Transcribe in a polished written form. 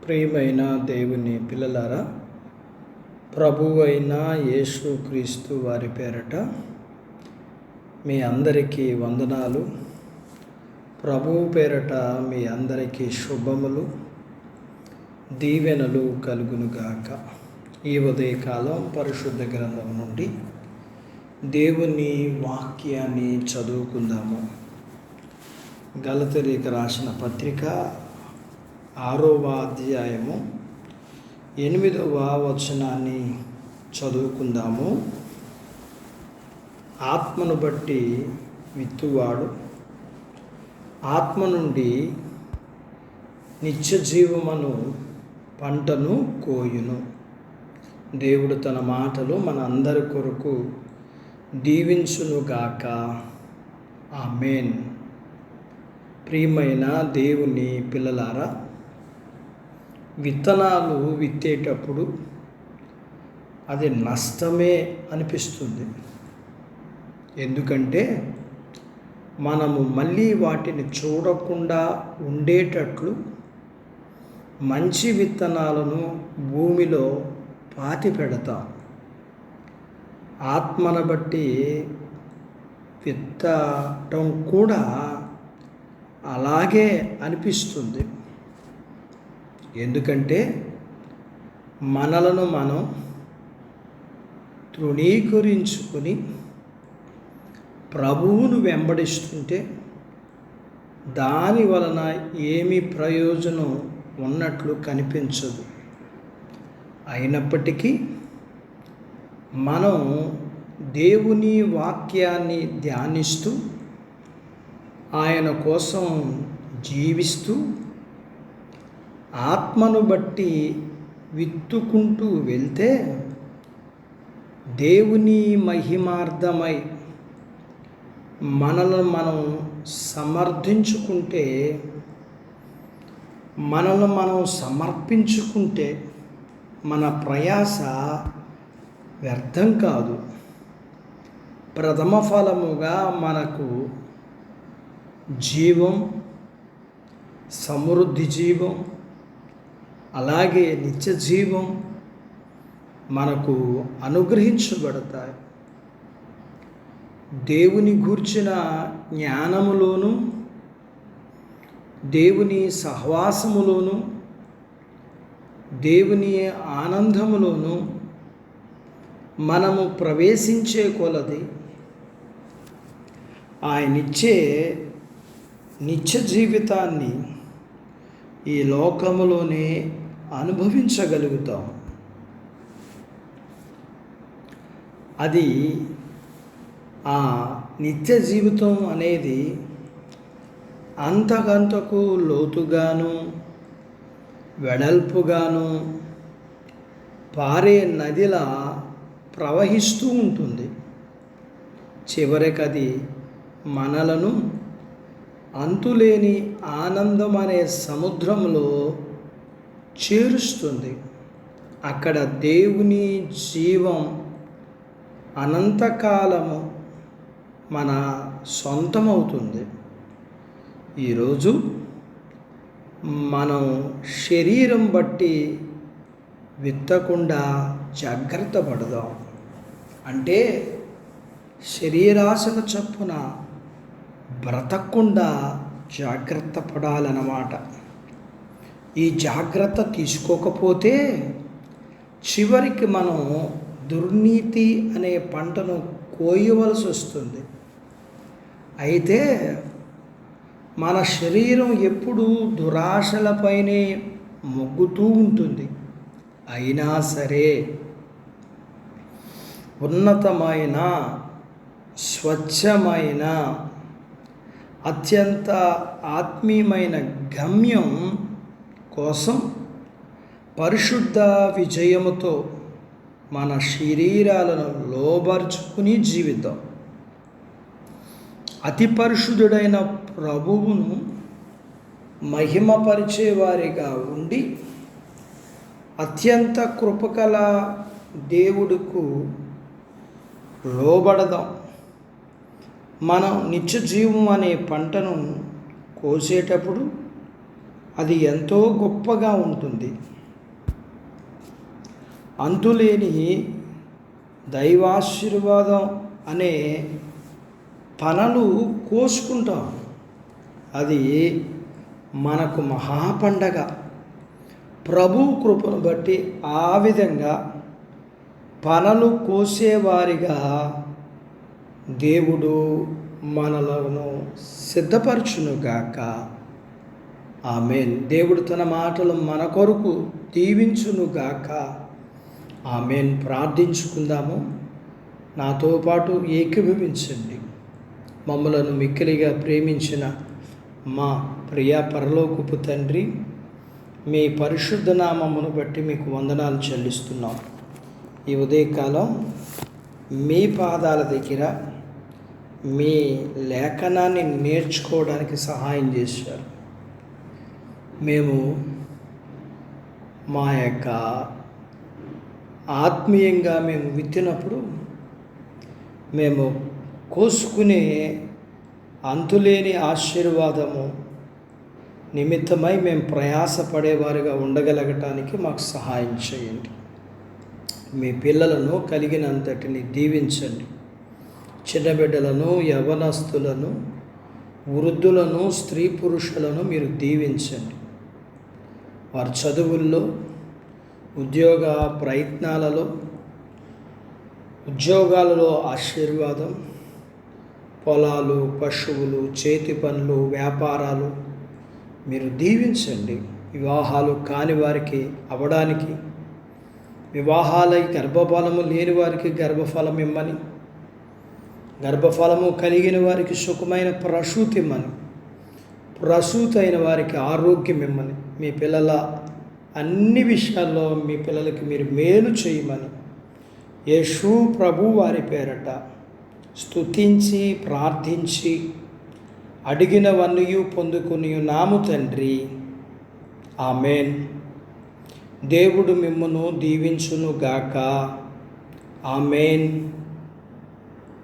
ప్రియమైన దేవుని పిల్లలారా, ప్రభువైన యేసుక్రీస్తు వారి పేరట మీ అందరికీ వందనాలు. ప్రభువు పేరట మీ అందరికీ శుభములు, దీవెనలు కలుగునుగాక. ఈ ఉదయకాలం పరిశుద్ధ గ్రంథం నుండి దేవుని వాక్యాన్ని చదువుకుందాము. గలతీయులకు రాసిన పత్రిక 6వ అధ్యాయము 8వ వచనాన్ని చదువుకుందాము. ఆత్మను బట్టి విత్తువాడు ఆత్మ నుండి నిత్య జీవమును పంటను కోయును. దేవుడు తన మాటలు మన అందరి కొరకు దీవించునుగాక. ఆమేన్. ప్రియమైన దేవుని పిల్లలారా, విత్తనాలు విత్తేటప్పుడు అది నష్టమే అనిపిస్తుంది. ఎందుకంటే మనము మళ్ళీ వాటిని చూడకుండా ఉండేటట్లు మంచి విత్తనాలను భూమిలో పాతి పెడతాం. ఆత్మను బట్టి విత్తటం కూడా అలాగే అనిపిస్తుంది. ఎందుకంటే మనలను మనం తృణీకరించుకొని ప్రభువును వెంబడిస్తుంటే దాని వలన ఏమి ప్రయోజనం ఉన్నట్లు కనిపించదు. అయినప్పటికీ మనం దేవుని వాక్యాన్ని ధ్యానిస్తూ ఆయన కోసం జీవిస్తూ ఆత్మను బట్టి విత్తుకుంటూ వెళ్తే దేవుని మహిమార్థమై మనల్ని మనం సమర్థించుకుంటే, మనల్ని మనం సమర్పించుకుంటే మన ప్రయాస వ్యర్థం కాదు. ప్రథమ ఫలముగా మనకు జీవం, సమృద్ధి జీవం, అలాగే నిత్య జీవం మనకు అనుగ్రహించబడతాయి. దేవుని గూర్చిన జ్ఞానములోను, దేవుని సహవాసములోను, దేవుని ఆనందములోను మనము ప్రవేశించే కొలది ఆయనిచ్చే నిత్య జీవితాన్ని ఈ లోకములోనే అనుభవించగలుగుతాం. అది ఆ నిత్య జీవితం అనేది అంతకంతకు లోతుగాను వెడల్పుగాను పారే నదిలా ప్రవహిస్తూ ఉంటుంది. చివరికి అది మనలను అంతులేని ఆనందం అనే సముద్రంలో చేరుస్తుంది. అక్కడ దేవుని జీవం అనంతకాలము మన సొంతమవుతుంది. ఈరోజు మనం శరీరం బట్టి విత్తకుండా జాగ్రత్త పడదాం. అంటే శరీరాశల చొప్పున బ్రతకకుండా జాగ్రత్త పడాలన్నమాట. ఈ జాగ్రత్త తీసుకోకపోతే చివరికి మనం దుర్నీతి అనే పంటను కోయవలసి వస్తుంది. అయితే మన శరీరం ఎప్పుడూ దురాశలపైనే మొగ్గుతూ ఉంటుంది. అయినా సరే ఉన్నతమైన, స్వచ్ఛమైన, అత్యంత ఆత్మీయమైన గమ్యం కోసం పరిశుద్ధ విజయముతో మన శరీరాలను లోబర్చుకుని జీవితం. అతి పరిశుద్ధుడైన ప్రభువును మహిమపరిచేవారిగా ఉండి అత్యంత కృపగల దేవుడుకు లోబడదాం. మనం నిత్య జీవం అనే పంటను కోసేటప్పుడు అది ఎంతో గొప్పగా ఉంటుంది. అంతులేని దైవాశీర్వాదం అనే పనలు కోసుకుంటాం. అది మనకు మహాపండగ. ప్రభు కృపను బట్టి ఆ విధంగా పనలు కోసేవారిగా దేవుడు మనలను సిద్ధపరచునుగాక. ఆమేన్. దేవుడు తన మాటలు మన కొరకు దీవించునుగాక. ఆమేన్. ప్రార్థించుకుందాము. నాతో పాటు ఏకీభవించండి. మమ్మలను మిక్కిలిగా ప్రేమించిన మా ప్రియ పరలోకపు తండ్రి, మీ పరిశుద్ధ నామమును బట్టి మీకు వందనాలు చెల్లిస్తున్నాం. ఈ ఉదయకాలం మీ పాదాల దగ్గర మీ లేఖనాన్ని నేర్చుకోవడానికి సహాయం చేశారు. మేము మా యొక్క ఆత్మీయంగా మేము విత్తినప్పుడు మేము కోసుకునే అంతులేని ఆశీర్వాదము నిమిత్తమై మేము ప్రయాసపడేవారిగా ఉండగలగటానికి మాకు సహాయం చేయండి. మీ పిల్లలను కలిగినంతటిని దీవించండి. చిన్న బిడ్డలను, యవ్వనస్తులను, వృద్ధులను, స్త్రీ పురుషులను మీరు దీవించండి. వారి చదువుల్లో, ఉద్యోగ ప్రయత్నాలలో, ఉద్యోగాలలో ఆశీర్వాదం, పొలాలు, పశువులు, చేతి పనులు, వ్యాపారాలు మీరు దీవించండి. వివాహాలు కాని వారికి అవ్వడానికి, వివాహాలై గర్భఫలము లేని వారికి గర్భఫలం ఇమ్మని, గర్భఫలము కలిగిన వారికి సుఖమైన ప్రసూతి ఇమ్మని, ప్రసూతి అయిన వారికి ఆరోగ్యం ఇమ్మని, మీ పిల్లల అన్ని విషయాల్లో మీ పిల్లలకి మీరు మేలు చేయమని యేసు ప్రభు వారి పేరట స్తుతించి ప్రార్థించి అడిగినవన్నీ పొందుకుని నాము తండ్రి. ఆమేన్. దేవుడు మిమ్మును దీవించునుగాక. ఆమేన్.